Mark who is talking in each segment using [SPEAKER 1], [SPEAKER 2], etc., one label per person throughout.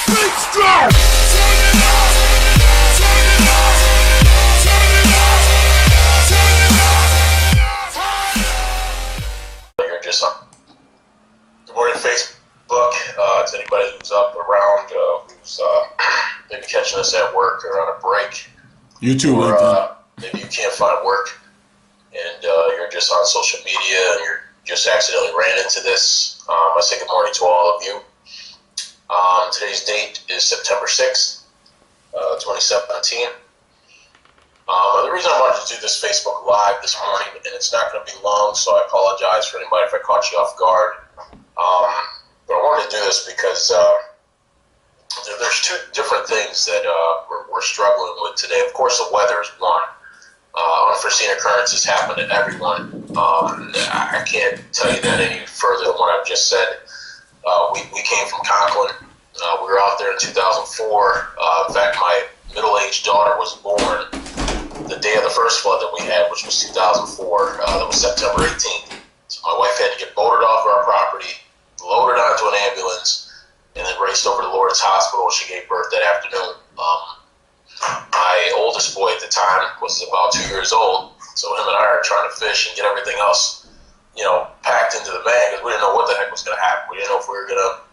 [SPEAKER 1] You're just on. Good morning, Facebook. To anybody who's up around, who's maybe catching us at work or on a break.
[SPEAKER 2] You too,
[SPEAKER 1] or maybe you can't find work and you're just on social media and you're just accidentally ran into this. I say good morning to all of you. Today's date is September 6th, 2017. The reason I wanted to do this Facebook Live this morning, and it's not going to be long, so I apologize for anybody if I caught you off guard. But I wanted to do this because there's two different things that we're struggling with today. Of course, the weather is one. Unforeseen occurrences happen to everyone. I can't tell you that any further than what I've just said. We came from Conklin. We were out there in 2004. In fact, my middle-aged daughter was born the day of the first flood that we had, which was 2004. That was September 18th. So my wife had to get boated off our property, loaded onto an ambulance, and then raced over to Lawrence Hospital. She gave birth that afternoon. My oldest boy at the time was about 2 years old, so him and I are trying to fish and get everything else, packed into the bag because we didn't know what the heck was going to happen. We didn't know if we were going to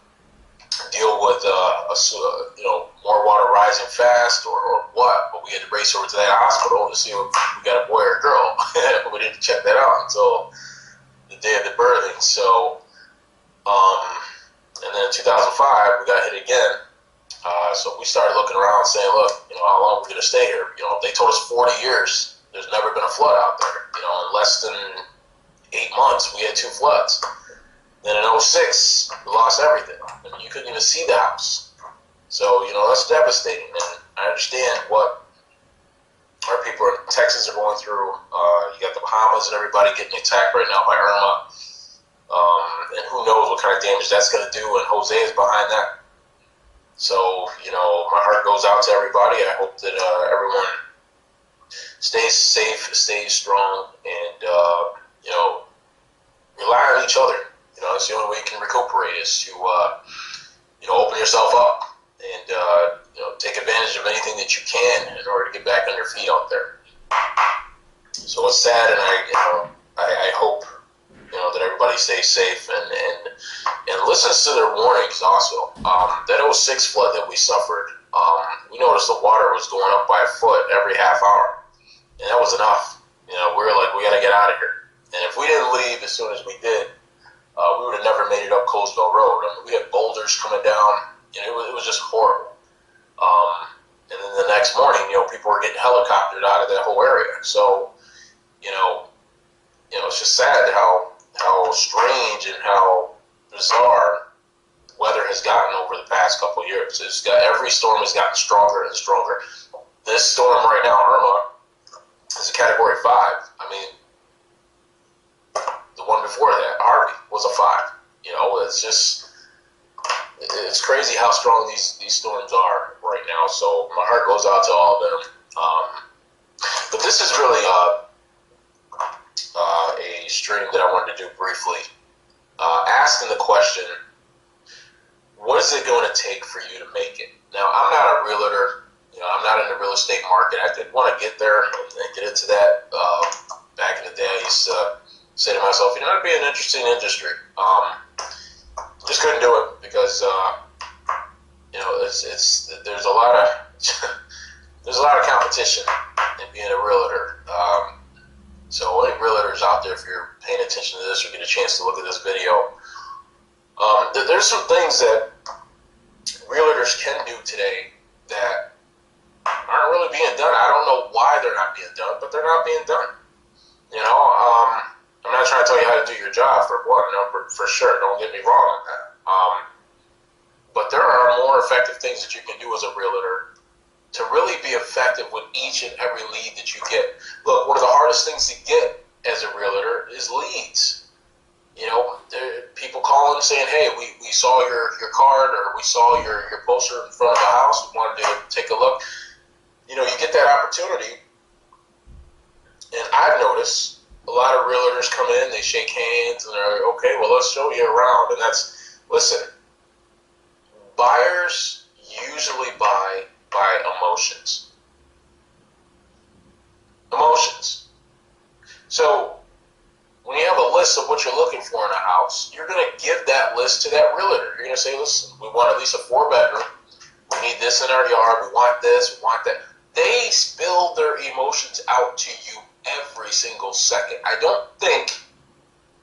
[SPEAKER 1] deal with more water rising fast or what, but we had to race over to that hospital to see if we got a boy or a girl. We didn't check that out until the day of the birthing. So, and then in 2005 we got hit again. So we started looking around saying, look, how long are we going to stay here? They told us 40 years. There's never been a flood out there. In less than 8 months, we had 2 floods. Then in 2006, we lost everything. I mean, you couldn't even see the house. So, that's devastating. And I understand what our people in Texas are going through. You got the Bahamas and everybody getting attacked right now by Irma. And who knows what kind of damage that's going to do. And Jose is behind that. So, my heart goes out to everybody. I hope that everyone stays safe, stays strong, and, rely on each other. That's the only way you can recuperate is to, open yourself up and, take advantage of anything that you can in order to get back on your feet out there. So it's sad, and I hope, that everybody stays safe and listens to their warnings also. That 2006 flood that we suffered, we noticed the water was going up by a foot every half hour, and that was enough. We were like, we got to get out of here. And if we didn't leave as soon as we did, we would have never made it up Colesville Road. I mean, we had boulders coming down. It was just horrible. And then the next morning, people were getting helicoptered out of that whole area. So, it's just sad how strange and how bizarre weather has gotten over the past couple of years. Every storm has gotten stronger and stronger. This storm right now, Irma, is a Category 5. I mean, the one before that, Harvey, was a 5. It's crazy how strong these storms are right now. So my heart goes out to all of them. But this is really a stream that I wanted to do briefly, asking the question, what is it going to take for you to make it? Now, I'm not a realtor. I'm not in the real estate market. I did want to get there and get into that. Back in the day, I used to say to myself, it'd be an interesting industry. Just couldn't do it because, there's a lot of there's a lot of competition in being a realtor. So any realtors out there, if you're paying attention to this or get a chance to look at this video, there's some things that realtors can do today that aren't really being done. I don't know why they're not being done, but they're not being done. I'm not trying to tell you how to do your job for one, for sure. Don't get me wrong on that. But there are more effective things that you can do as a realtor to really be effective with each and every lead that you get. Look, one of the hardest things to get as a realtor is leads. People calling saying, hey, we saw your card or we saw your poster in front of the house. We wanted to take a look. You get that opportunity. And I've noticed a lot of realtors come in, they shake hands, and they're like, okay, well, let's show you around. And listen, buyers usually by emotions. Emotions. So when you have a list of what you're looking for in a house, you're going to give that list to that realtor. You're going to say, listen, we want at least a 4-bedroom. We need this in our yard. We want this. We want that. They spill their emotions out to you every single second. I don't think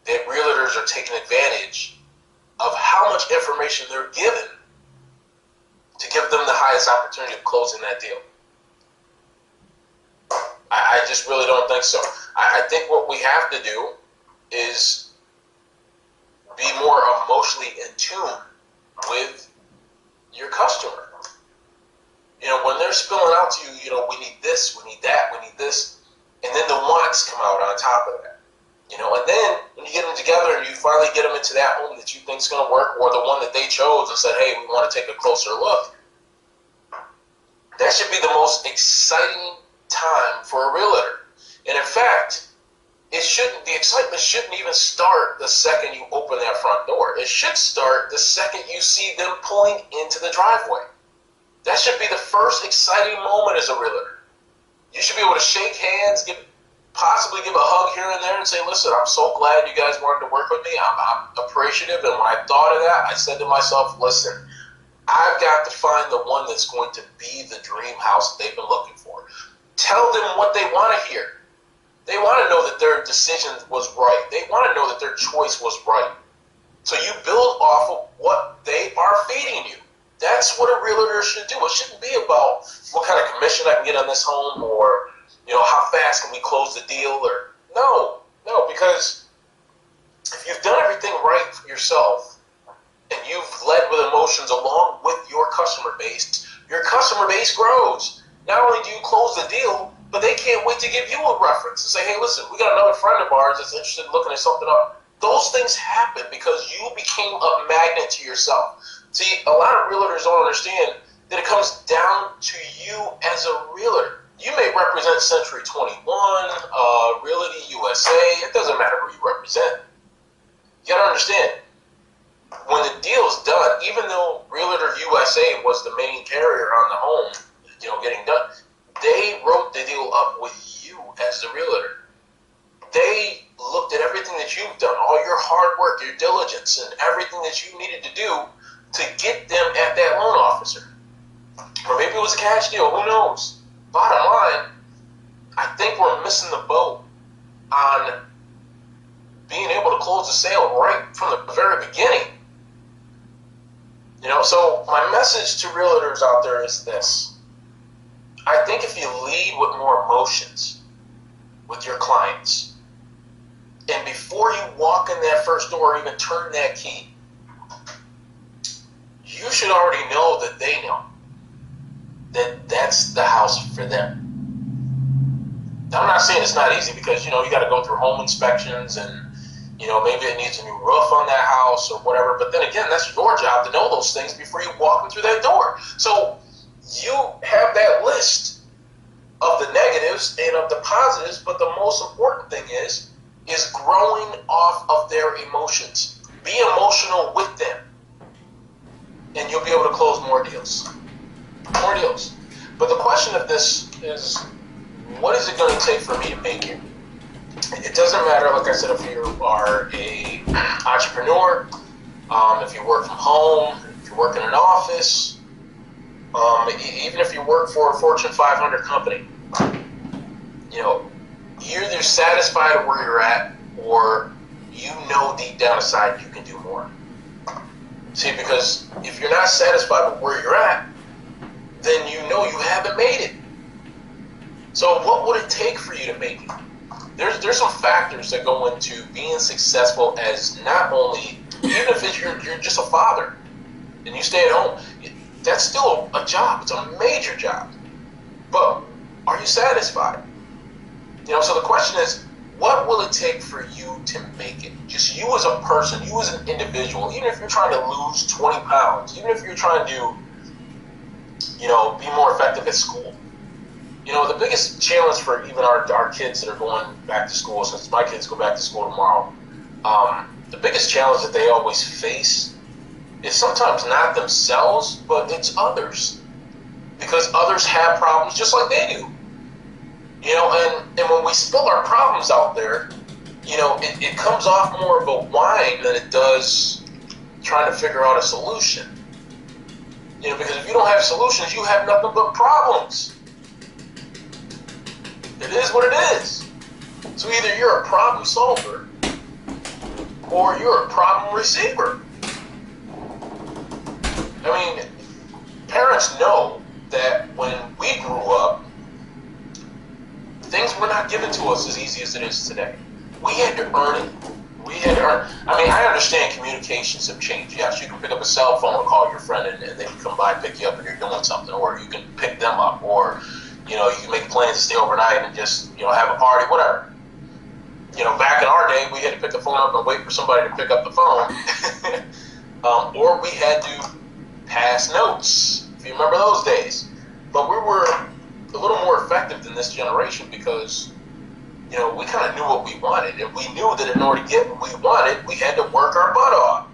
[SPEAKER 1] that realtors are taking advantage of how much information they're given to give them the highest opportunity of closing that deal. I just really don't think so. I think what we have to do is be more emotionally in tune with your customer. You know, when they're spilling out to you, you know, we need this, we need that, we need this, and then the wants come out on top of that. You know, and then when you get them together and you finally get them into that home that you think is going to work, or the one that they chose and said, hey, we want to take a closer look, that should be the most exciting time for a realtor. And in fact, the excitement shouldn't even start the second you open that front door. It should start the second you see them pulling into the driveway. That should be the first exciting moment as a realtor. You should be able to shake hands, possibly give a hug here and there and say, listen, I'm so glad you guys wanted to work with me. I'm appreciative. And when I thought of that, I said to myself, listen, I've got to find the one that's going to be the dream house that they've been looking for. Tell them what they want to hear. They want to know that their decision was right. They want to know that their choice was right. So you build off of what they are feeding you. That's what a realtor should do. It shouldn't be about what kind of commission I can get on this home, or, you know, how fast can we close the deal, or no, because if you've done everything right for yourself and you've led with emotions along with your customer base grows. Not only do you close the deal, but they can't wait to give you a reference and say, hey, listen, we got another friend of ours that's interested in looking at something up. Those things happen because you became a magnet to yourself. See, a lot of realtors don't understand that it comes down to you as a realtor. You may represent Century 21, Realty USA. It doesn't matter who you represent. You got to understand, when the deal's done, even though Realtor USA was the main carrier on the home, you know, getting done, they wrote the deal up with you as the realtor. They looked at everything that you've done, all your hard work, your diligence, and everything that you needed to do to get them at that loan officer. Or maybe it was a cash deal, who knows? Bottom line, I think we're missing the boat on being able to close the sale right from the very beginning. You know, so my message to realtors out there is this. I think if you lead with more emotions with your clients, and before you walk in that first door or even turn that key, you should already know that they know that that's the house for them. Now, I'm not saying it's not easy, because, you know, you got to go through home inspections and, you know, maybe it needs a new roof on that house or whatever. But then again, that's your job to know those things before you walk them through that door. So you have that list of the negatives and of the positives, but the most important thing is growing off of their emotions. Be emotional with them, and you'll be able to close more deals. More deals. But the question of this is, what is it going to take for me to make it? It doesn't matter, like I said, if you are a entrepreneur, if you work from home, if you work in an office, even if you work for a Fortune 500 company. You know, you're either satisfied with where you're at, or you know deep down inside you can do more. See, because if you're not satisfied with where you're at, then you know you haven't made it. So what would it take for you to make it? There's some factors that go into being successful as not only, even if you're just a father and you stay at home, that's still a job. It's a major job. But are you satisfied? You know, so the question is, what will it take for you to make it? Just you as a person, you as an individual, even if you're trying to lose 20 pounds, even if you're trying to, you know, be more effective at school. You know, the biggest challenge for even our kids that are going back to school, since my kids go back to school tomorrow, the biggest challenge that they always face is sometimes not themselves, but it's others. because others have problems just like they do. You know, and when we spill our problems out there, you know, it comes off more of a whine than it does trying to figure out a solution. You know, because if you don't have solutions, you have nothing but problems. It is what it is. So either you're a problem solver or you're a problem receiver. I mean, parents know that when we grew up, things were not given to us as easy as it is today. We had to earn it. We had to earn. I mean, I understand communications have changed. Yes, you can pick up a cell phone and call your friend, and they can come by and pick you up, and you're doing something, or you can pick them up, or you know, you can make plans to stay overnight and just have a party, whatever. You know, back in our day, we had to pick the phone up and wait for somebody to pick up the phone, or we had to pass notes. If you remember those days, but we were a little more effective than this generation because, you know, we kind of knew what we wanted, and we knew that in order to get what we wanted, we had to work our butt off.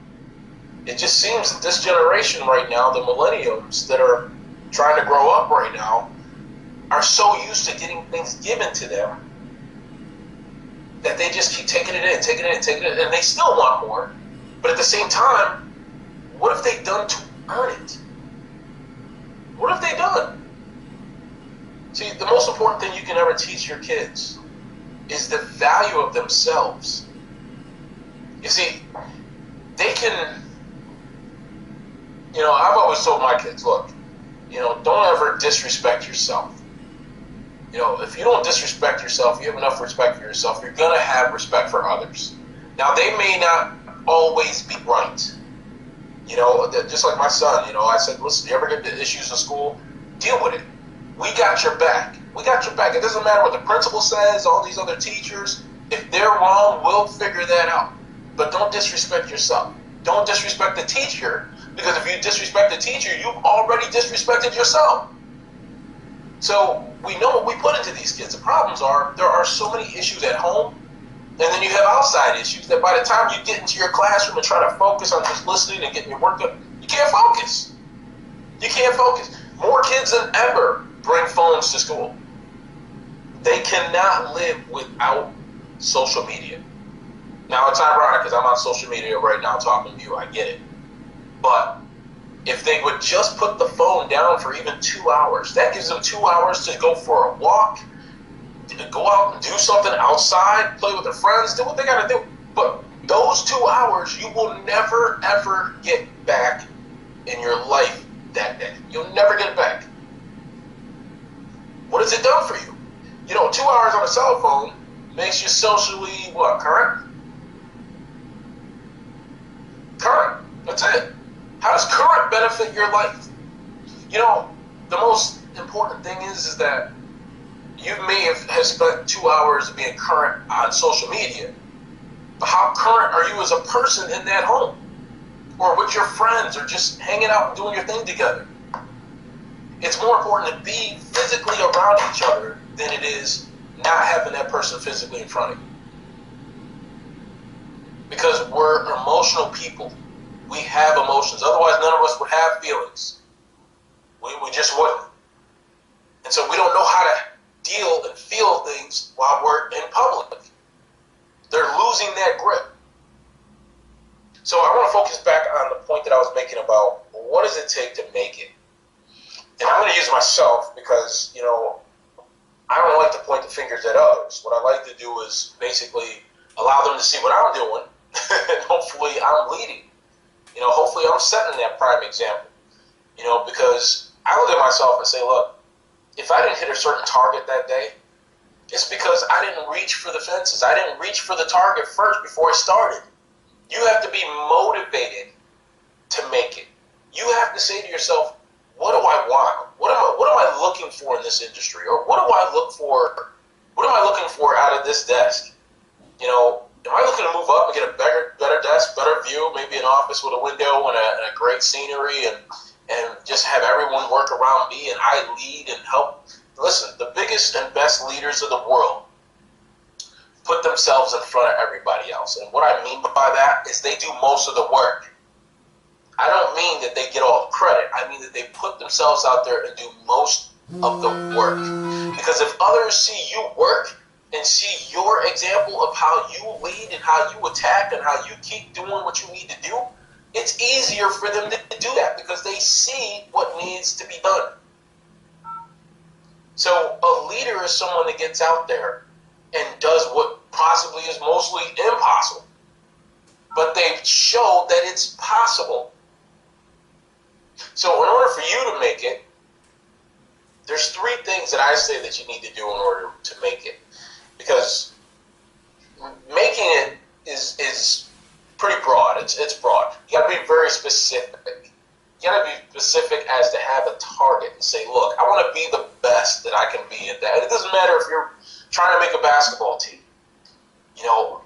[SPEAKER 1] It just seems that this generation right now, the millennials that are trying to grow up right now, are so used to getting things given to them that they just keep taking it in, and they still want more. But at the same time, what have they done to earn it? What have they done? See, the most important thing you can ever teach your kids is the value of themselves. You see, they can, I've always told my kids, look, don't ever disrespect yourself. If you don't disrespect yourself, you have enough respect for yourself, you're going to have respect for others. Now, they may not always be right. Just like my son, I said, listen, you ever get issues in school? Deal with it. We got your back. We got your back. It doesn't matter what the principal says, all these other teachers. If they're wrong, we'll figure that out. But don't disrespect yourself. Don't disrespect the teacher, because if you disrespect the teacher, you've already disrespected yourself. So we know what we put into these kids. The problems are there are so many issues at home, and then you have outside issues that by the time you get into your classroom and try to focus on just listening and getting your work done, you can't focus. You can't focus. More kids than ever bring phones to school. They cannot live without social media. Now, it's ironic because I'm on social media right now talking to you. I get it. But if they would just put the phone down for even 2 hours, that gives them 2 hours to go for a walk, to go out and do something outside, play with their friends, do what they got to do. But those 2 hours you will never, ever get back in your life that day. You'll never get it back. What has it done for you? 2 hours on a cell phone makes you socially, current? Current. That's it. How does current benefit your life? The most important thing is that you may have spent 2 hours being current on social media, but how current are you as a person in that home? Or with your friends, or just hanging out and doing your thing together? It's more important to be physically around each other than it is not having that person physically in front of you. Because we're emotional people. We have emotions. Otherwise, none of us would have feelings. We just wouldn't. And so we don't know how to deal and feel things while we're in public. They're losing that grip. So I want to focus back on the point that I was making about what does it take to make it. And I'm going to use myself because, I don't like to point the fingers at others. What I like to do is basically allow them to see what I'm doing, and hopefully I'm leading. Hopefully I'm setting that prime example. Because I look at myself and say, look, if I didn't hit a certain target that day, it's because I didn't reach for the fences. I didn't reach for the target first before I started. You have to be motivated to make it. You have to say to yourself, what do I want? What am I looking for in this industry? Or what do I look for? What am I looking for out of this desk? Am I looking to move up and get a better desk, better view, maybe an office with a window and a great scenery, and just have everyone work around me and I lead and help? Listen, the biggest and best leaders of the world put themselves in front of everybody else. And what I mean by that is they do most of the work. I don't mean that they get all the credit. I mean that they put themselves out there and do most of the work. Because if others see you work and see your example of how you lead and how you attack and how you keep doing what you need to do, it's easier for them to do that because they see what needs to be done. So a leader is someone that gets out there and does what possibly is mostly impossible. But they've showed that it's possible. So in order for you to make it, there's 3 things that I say that you need to do in order to make it. Because making it is pretty broad. It's broad. You got to be very specific. You got to be specific as to have a target and say, look, I want to be the best that I can be at that. And it doesn't matter if you're trying to make a basketball team. You know,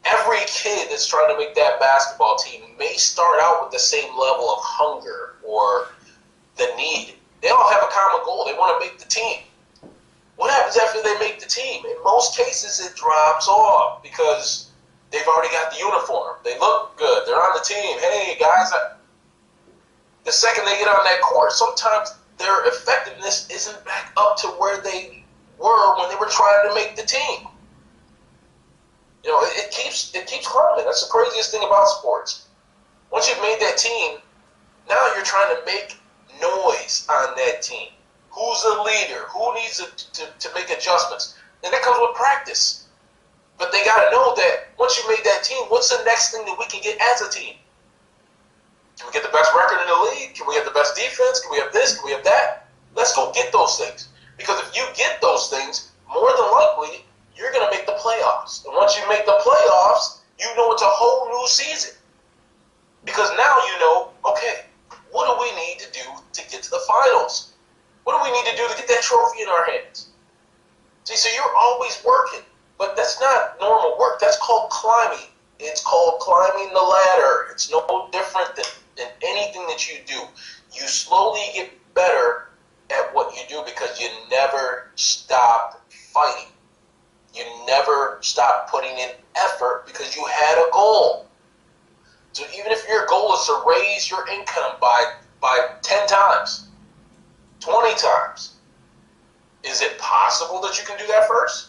[SPEAKER 1] every kid that's trying to make that basketball team may start out with the same level of hunger or the need. They all have a common goal. They want to make the team. What happens after they make the team? In most cases, it drops off because they've already got the uniform. They look good. They're on the team. Hey, guys. The second they get on that court, sometimes their effectiveness isn't back up to where they were when they were trying to make the team. You know, it keeps climbing. That's the craziest thing about sports. Once you've made that team, now you're trying to make noise on that team. Who's the leader? Who needs to make adjustments? And that comes with practice. But they got to know that once you made that team, what's the next thing that we can get as a team? Can we get the best record in the league? Can we have the best defense? Can we have this? Can we have that? Let's go get those things. Because if you get those things, more than likely, you're going to make the playoffs. And once you make the playoffs, you know it's a whole new season. Because now you know, okay, what do we need to do to get to the finals? What do we need to do to get that trophy in our hands? See, so you're always working. But that's not normal work. That's called climbing. It's called climbing the ladder. It's no different than anything that you do. You slowly get better at what you do because you never stop fighting. You never stop putting in effort because you had a goal. So even if your goal is to raise your income by 10 times, 20 times, is it possible that you can do that first?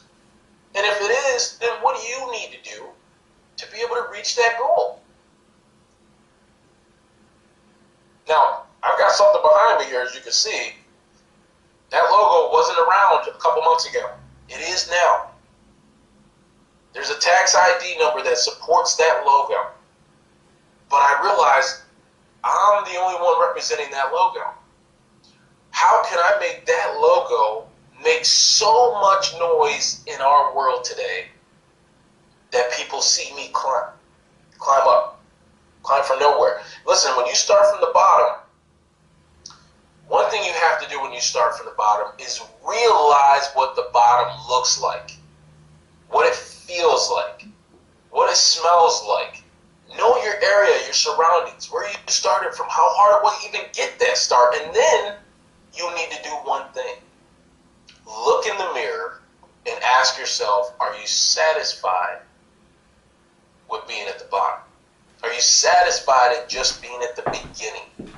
[SPEAKER 1] And if it is, then what do you need to do to be able to reach that goal? Now, I've got something behind me here, as you can see. That logo wasn't around a couple months ago. It is now. There's a tax ID number that supports that logo. But I realized I'm the only one representing that logo. How can I make that logo make so much noise in our world today that people see me climb up, climb from nowhere? Listen, when you start from the bottom, one thing you have to do when you start from the bottom is realize what the bottom looks like, what it feels like, what it smells like. Know your area, your surroundings, where you started from, how hard it was to even get that start. And then you need to do one thing. Look in the mirror and ask yourself, are you satisfied with being at the bottom? Are you satisfied at just being at the beginning?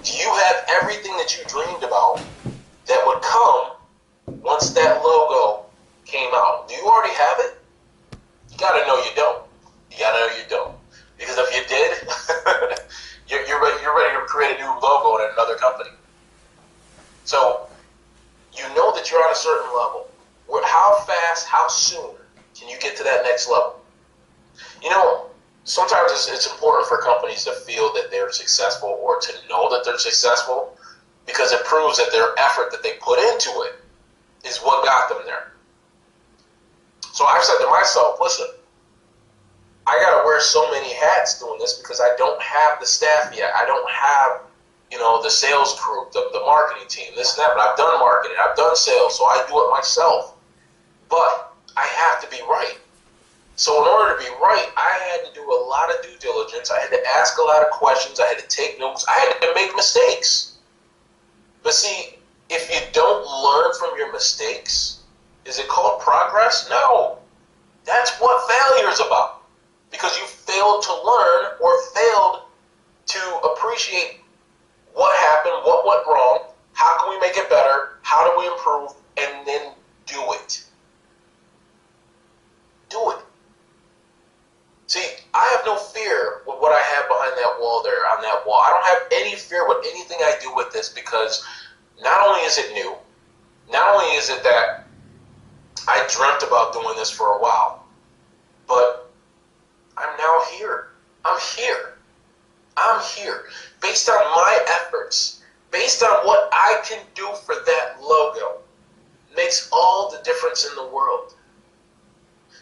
[SPEAKER 1] Do you have everything that you dreamed about that would come once that logo came out? Do you already have it? You gotta know you don't. You gotta know you don't. Because if you did, you're ready to create a new logo in another company. So you know that you're on a certain level. How fast, how soon can you get to that next level? You know, sometimes it's important for companies to feel that they're successful or to know that they're successful because it proves that their effort that they put into it is what got them there. So I've said to myself, listen, I got to wear so many hats doing this because I don't have the staff yet. I don't have, the sales group, the marketing team, this and that. But I've done marketing, I've done sales, so I do it myself. But I have to be right. So in order to be right, I had to do a lot of due diligence. I had to ask a lot of questions. I had to take notes. I had to make mistakes. But see, if you don't learn from your mistakes, is it called progress? No. That's what failure is about. Because you failed to learn or failed to appreciate what happened, what went wrong, how can we make it better, how do we improve, and then do it. Do it. See, I have no fear with what I have behind that wall there, on that wall. I don't have any fear with anything I do with this, because not only is it new, not only is it that I dreamt about doing this for a while, but I'm now here. I'm here. I'm here. Based on my efforts, based on what I can do for that logo, makes all the difference in the world.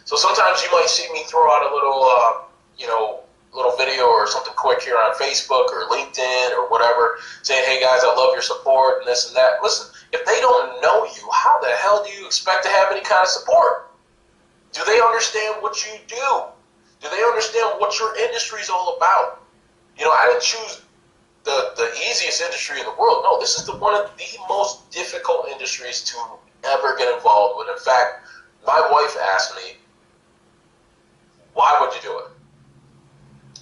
[SPEAKER 1] So sometimes you might see me throw out a little, little video or something quick here on Facebook or LinkedIn or whatever, saying, hey guys, I love your support and this and that. Listen, if they don't know you, how the hell do you expect to have any kind of support? Do they understand what you do? Do they understand what your industry is all about? I didn't choose the easiest industry in the world. No, this is one of the most difficult industries to ever get involved with. In fact, my wife asked me, why would you do it?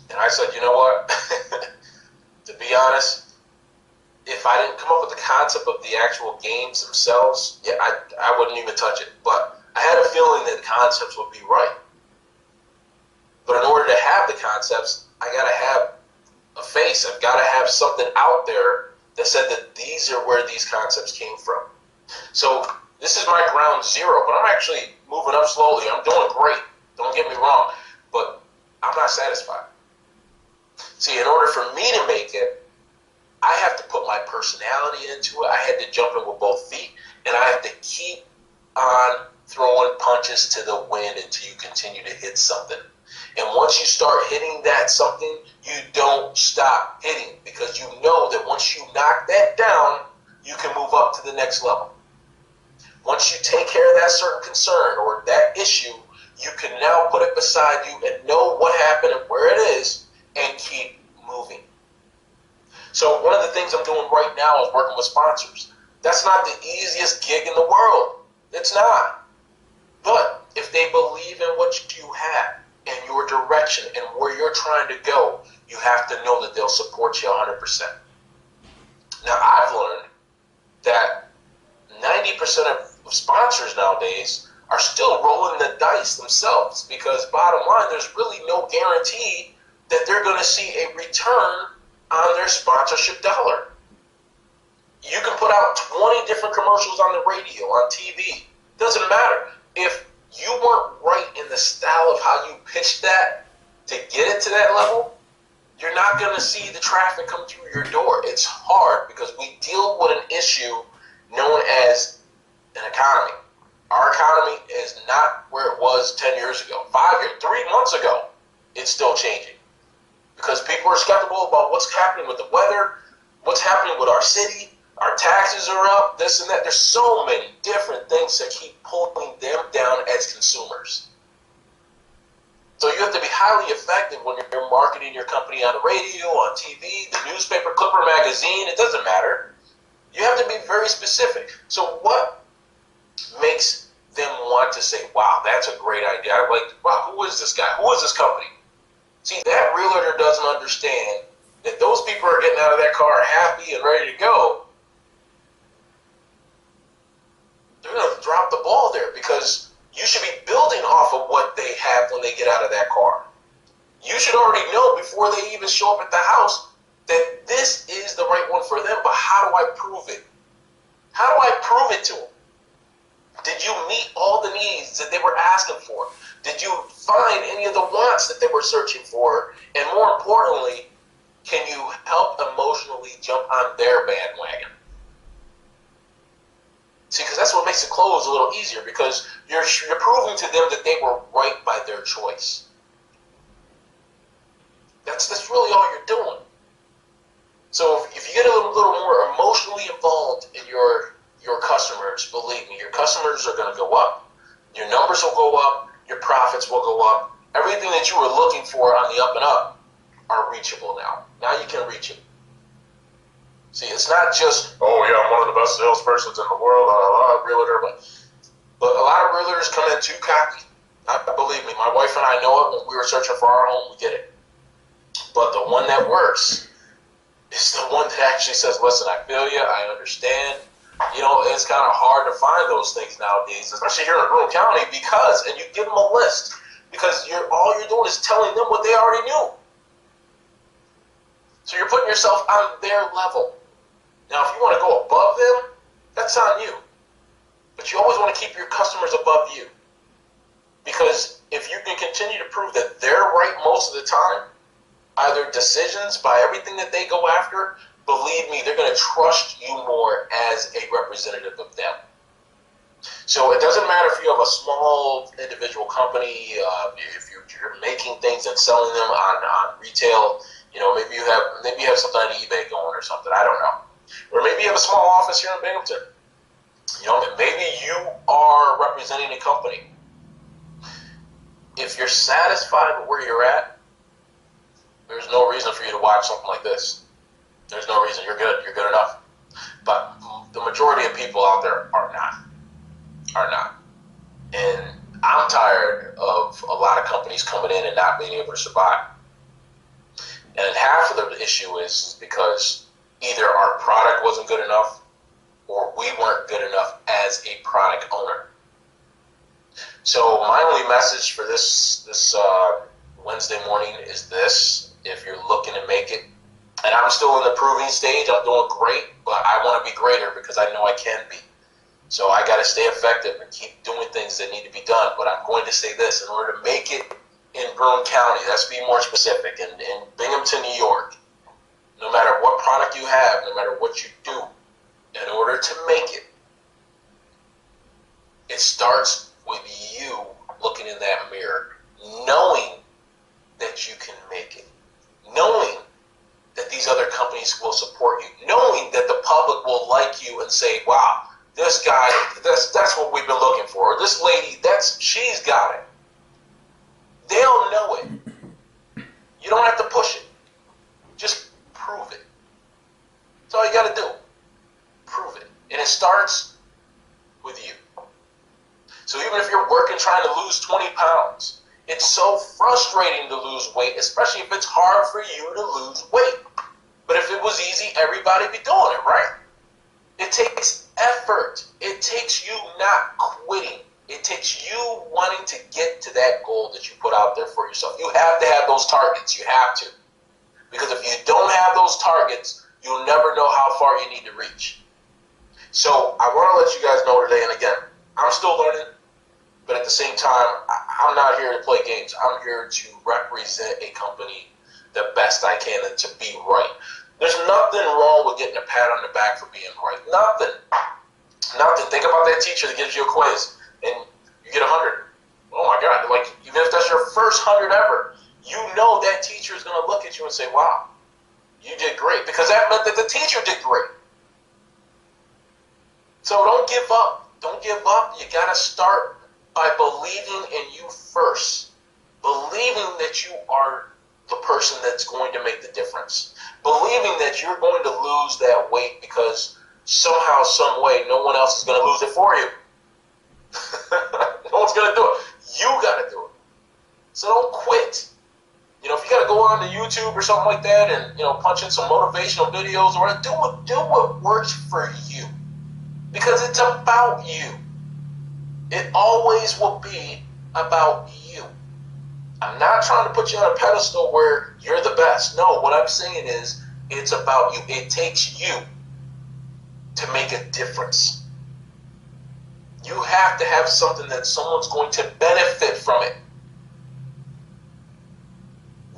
[SPEAKER 1] And I said, you know what? To be honest, if I didn't come up with the concept of the actual games themselves, I wouldn't even touch it. But I had a feeling that the concepts would be right. But in order to have the concepts, I got to have a face. I've got to have something out there that said that these are where these concepts came from. So this is my ground zero, but I'm actually moving up slowly. I'm doing great. Don't get me wrong, but I'm not satisfied. See, in order for me to make it, I have to put my personality into it. I had to jump in with both feet, and I have to keep on throwing punches to the wind until you continue to hit something. And once you start hitting that something, you don't stop hitting, because you know that once you knock that down, you can move up to the next level. Once you take care of that certain concern or that issue, you can now put it beside you and know what happened and where it is and keep moving. So one of the things I'm doing right now is working with sponsors. That's not the easiest gig in the world. It's not. But if they believe in what you have and your direction and where you're trying to go, you have to know that they'll support you 100%. Now, I've learned that 90% of sponsors nowadays are still rolling the dice themselves, because bottom line, there's really no guarantee that they're going to see a return on their sponsorship dollar. You can put out 20 different commercials on the radio, on TV. Doesn't matter. If you weren't right in the style of how you pitched that to get it to that level, you're not going to see the traffic come through your door. It's hard because we deal with an issue known as an economy. Our economy is not where it was 10 years ago, 5 years, 3 months ago. It's still changing because people are skeptical about what's happening with the weather, what's happening with our city. Our taxes are up, this and that. There's so many different things that keep pulling them down as consumers. So you have to be highly effective when you're marketing your company on the radio, on TV, the newspaper, Clipper magazine. It doesn't matter. You have to be very specific. So what makes them want to say, wow, that's a great idea? I'm like, wow, who is this guy? Who is this company? See, that realtor doesn't understand that those people are getting out of that car happy and ready to go. They're going to drop the ball there, because you should be building off of what they have when they get out of that car. You should already know before they even show up at the house that this is the right one for them, but how do I prove it? How do I prove it to them? Did you meet all the needs that they were asking for? Did you find any of the wants that they were searching for? And more importantly, can you help emotionally jump on their bandwagon? See, because that's what makes the close a little easier, because you're proving to them that they were right by their choice. That's really all you're doing. So if you get a little more emotionally involved in your customers, believe me, your customers are going to go up. Your numbers will go up. Your profits will go up. Everything that you were looking for on the up and up are reachable now. Now you can reach it. See, it's not just, oh yeah, I'm one of the best salespersons in the world, realtor, but a lot of realtors come in too cocky. Believe me, my wife and I know it. When we were searching for our home, we get it. But the one that works is the one that actually says, listen, I feel you, I understand. You know, it's kind of hard to find those things nowadays, especially here in Broome County, because, and you give them a list, because all you're doing is telling them what they already knew. So you're putting yourself on their level. Now, if you want to go above them, that's on you. But you always want to keep your customers above you. Because if you can continue to prove that they're right most of the time, either decisions by everything that they go after, believe me, they're going to trust you more as a representative of them. So it doesn't matter if you have a small individual company, if you're making things and selling them on retail, you know, maybe you have something on eBay going or something, I don't know. Or maybe you have a small office here in Binghamton. You know, maybe you are representing a company. If you're satisfied with where you're at, there's no reason for you to watch something like this. There's no reason. You're good. You're good enough. But the majority of people out there are not. And I'm tired of a lot of companies coming in and not being able to survive. And half of the issue is because either our product wasn't good enough or we weren't good enough as a product owner. So my only message for this Wednesday morning is this: if you're looking to make it, and I'm still in the proving stage, I'm doing great, but I want to be greater because I know I can be. So I got to stay effective and keep doing things that need to be done. But I'm going to say this: in order to make it in Broome County, let's be more specific, in Binghamton, New York, no matter what product you have, no matter what you do, in order to make it, it starts with you looking in that mirror, knowing that you can make it, knowing that these other companies will support you, knowing that the public will like you and say, wow, this guy, that's what we've been looking for, or this lady, she's got it. They'll know it. You don't have to push it. Just prove it. That's all you got to do. Prove it. And it starts with you. So even if you're working trying to lose 20 pounds, it's so frustrating to lose weight, especially if it's hard for you to lose weight. But if it was easy, everybody would be doing it, right? It takes effort. It takes you not quitting. It takes you wanting to get to that goal that you put out there for yourself. You have to have those targets. You have to. Because if you don't have those targets, you'll never know how far you need to reach. So I want to let you guys know today, and again, I'm still learning, but at the same time, I'm not here to play games. I'm here to represent a company the best I can and to be right. There's nothing wrong with getting a pat on the back for being right. Nothing. Nothing. Think about that teacher that gives you a quiz and you get 100. Oh my God. Like, even if that's your first 100 ever, you know that teacher is going to look at you and say, wow, you did great. Because that meant that the teacher did great. So don't give up. Don't give up. You got to start by believing in you first. Believing that you are the person that's going to make the difference. Believing that you're going to lose that weight because somehow, some way, no one else is going to lose it for you. No one's going to do it. You got to do it. So don't quit. You know, if you got to go on to YouTube or something like that and, you know, punch in some motivational videos or do what works for you. Because it's about you. It always will be about you. I'm not trying to put you on a pedestal where you're the best. No, what I'm saying is it's about you. It takes you to make a difference. You have to have something that someone's going to benefit from it.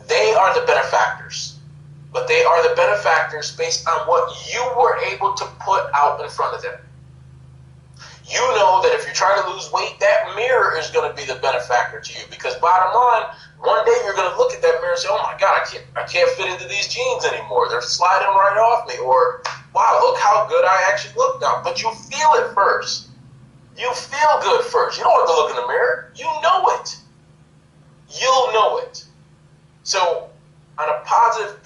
[SPEAKER 1] They are the benefactors, but they are the benefactors based on what you were able to put out in front of them. You know that if you're trying to lose weight, that mirror is going to be the benefactor to you. Because bottom line, one day you're going to look at that mirror and say, oh my God, I can't fit into these jeans anymore. They're sliding right off me. Or, wow, look how good I actually look now. But you feel it first. You feel good first. You don't have to look in the mirror. You know it. You'll know it. So on a positive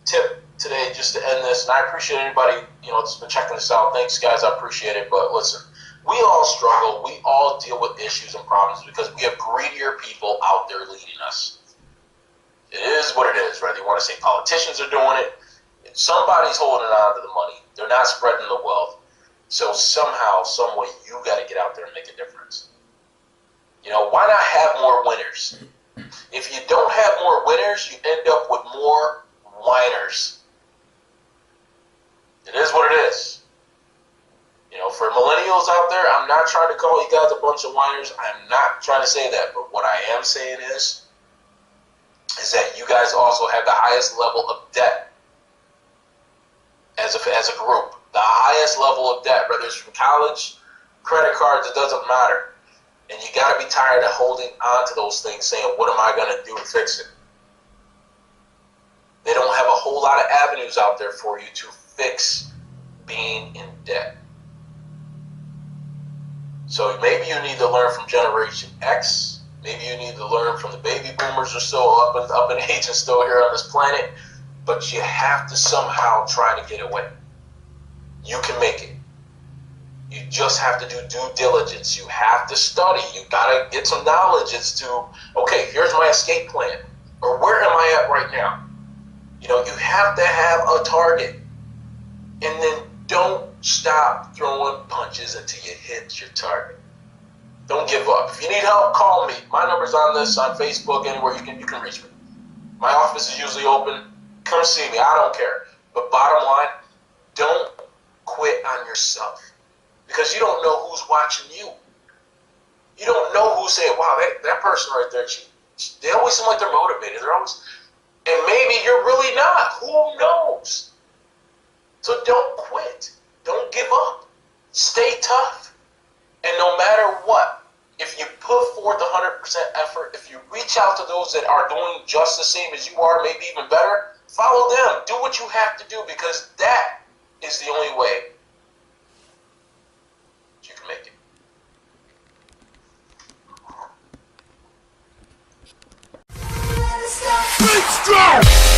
[SPEAKER 1] tip today, just to end this, and I appreciate anybody, you know, that's been checking this out. Thanks, guys. I appreciate it. But listen, we all struggle. We all deal with issues and problems because we have greedier people out there leading us. It is what it is, whether you want to say politicians are doing it. Somebody's holding on to the money. They're not spreading the wealth. So somehow, some way, you got to get out there and make a difference. You know, why not have more winners? If you don't have more winners, you end up with more whiners. It is what it is. You know, for millennials out there, I'm not trying to call you guys a bunch of whiners. I'm not trying to say that. But what I am saying is that you guys also have the highest level of debt as a group. The highest level of debt, whether it's from college, credit cards, it doesn't matter. And you got to be tired of holding on to those things, saying, what am I going to do to fix it? They don't have a whole lot of avenues out there for you to fix being in debt. So maybe you need to learn from Generation X. Maybe you need to learn from the baby boomers who are still up in age and still here on this planet. But you have to somehow try to get away. You can make it. You just have to do due diligence. You have to study. You got to get some knowledge as to, okay, here's my escape plan. Or where am I at right now? You know, you have to have a target. And then don't stop throwing punches until you hit your target. Don't give up. If you need help, call me. My number's on this, on Facebook, anywhere you can reach me. My office is usually open. Come see me. I don't care. But bottom line, don't quit on yourself. Because you don't know who's watching you. You don't know who's saying, wow, that person right there, they always seem like they're motivated. They're always, and maybe you're really not. Who knows? So don't quit. Don't give up. Stay tough. And no matter what, if you put forth 100% effort, if you reach out to those that are doing just the same as you are, maybe even better, follow them. Do what you have to do, because that is the only way you can make it.
[SPEAKER 2] Big strong!